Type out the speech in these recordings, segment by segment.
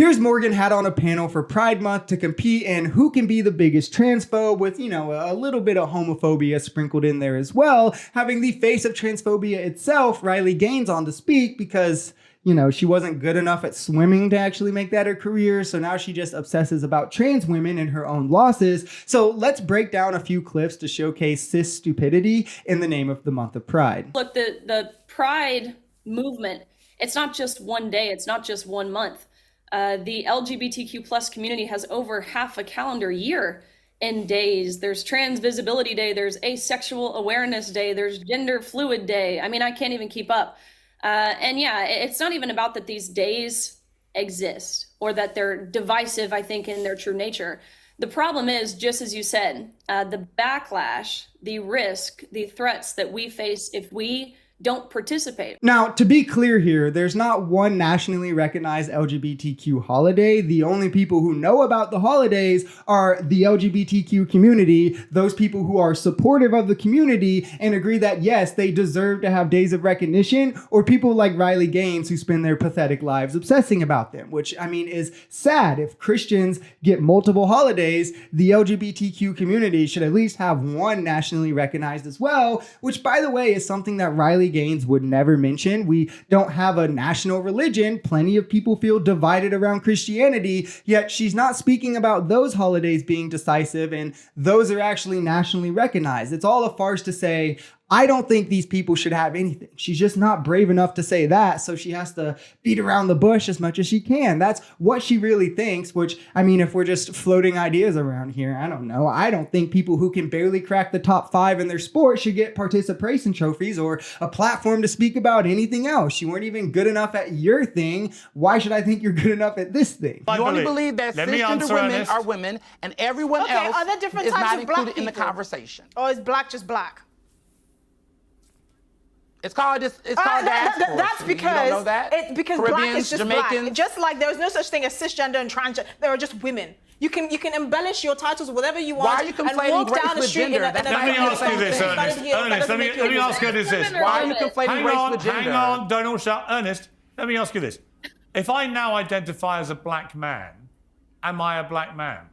Piers Morgan had on a panel for Pride Month to compete in who can be the biggest transphobe with, you know, a little bit of homophobia sprinkled in there as well, having the face of transphobia itself, Riley Gaines, on to speak because, you know, she wasn't good enough at swimming to actually make that her career. So now she just obsesses about trans women and her own losses. So let's break down a few clips to showcase cis stupidity in the name of the month of Pride. Look, the Pride movement, it's not just one day, it's not just 1 month. The LGBTQ plus community has over half a calendar year in days. There's Trans Visibility Day, there's Asexual Awareness Day, there's Gender Fluid Day. I mean, I can't even keep up. And yeah, it's not even about that these days exist or that they're divisive, I think, in their true nature. The problem is, just as you said, the backlash, the risk, the threats that we face if we don't participate. Now, to be clear here, there's not one nationally recognized LGBTQ holiday. The only people who know about the holidays are the LGBTQ community, those people who are supportive of the community and agree that, yes, they deserve to have days of recognition, or people like Riley Gaines who spend their pathetic lives obsessing about them, which, I mean, is sad. If Christians get multiple holidays, the LGBTQ community should at least have one nationally recognized as well, which, by the way, is something that Riley Gaines would never mention. We don't have a national religion. Plenty of people feel divided around Christianity, yet she's not speaking about those holidays being decisive and those are actually nationally recognized. It's all a farce to say, I don't think these people should have anything. She's just not brave enough to say that, so she has to beat around the bush as much as she can. That's what she really thinks, which, I mean, if we're just floating ideas around here, I don't know. I don't think people who can barely crack the top 5 in their sport should get participation trophies or a platform to speak about anything else. You weren't even good enough at your thing. Why should I think you're good enough at this thing? You only believe that cisgender women are women and everyone else are there different is types not of black included in the people? conversation. Or is black just black? It's called diaspora. That's because you don't know that? Because Caribbeans, black is just Jamaicans. black. Just like there's no such thing as cisgender and transgender. There are just women. You can embellish your titles with whatever you want. Why are you conflating race with gender? Let me ask you this, Ernest. Ernest, let me ask you this. Why are you conflating race with gender? Hang on, don't all shout. Ernest, let me ask you this. If I now identify as a black man, am I a black man?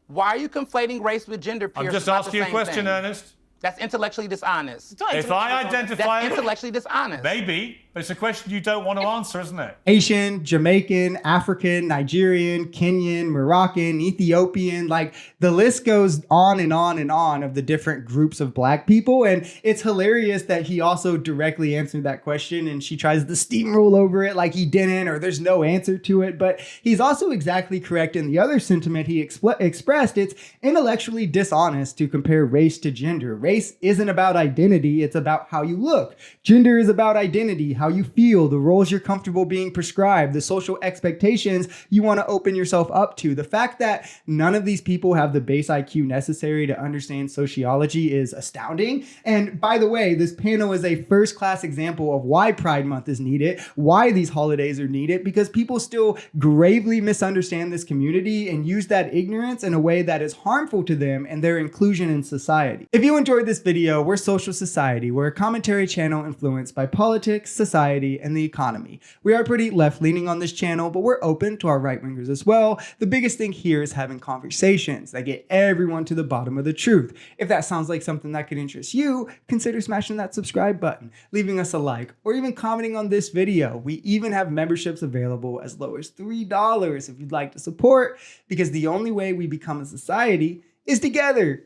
Why are you conflating race with gender, Piers? I'm just asking you a question, Ernest. That's intellectually dishonest. If I identify... That's intellectually dishonest. Maybe, but it's a question you don't want to answer, isn't it? Asian, Jamaican, African, Nigerian, Kenyan, Moroccan, Ethiopian, like the list goes on and on and on of the different groups of black people. And it's hilarious that he also directly answered that question and she tries to steamroll over it like he didn't or there's no answer to it. But he's also exactly correct in the other sentiment he expressed. It's intellectually dishonest to compare race to gender. Race isn't about identity, it's about how you look. Gender is about identity, how you feel, the roles you're comfortable being prescribed, the social expectations you want to open yourself up to. The fact that none of these people have the base IQ necessary to understand sociology is astounding. And by the way, this panel is a first-class example of why Pride Month is needed, why these holidays are needed, because people still gravely misunderstand this community and use that ignorance in a way that is harmful to them and their inclusion in society. If you enjoyed this video, we're Social Society. We're a commentary channel influenced by politics, society, and the economy. We are pretty left-leaning on this channel, but we're open to our right-wingers as well. The biggest thing here is having conversations that get everyone to the bottom of the truth. If that sounds like something that could interest you, consider smashing that subscribe button, leaving us a like, or even commenting on this video. We even have memberships available as low as $3 if you'd like to support, because the only way we become a society is together.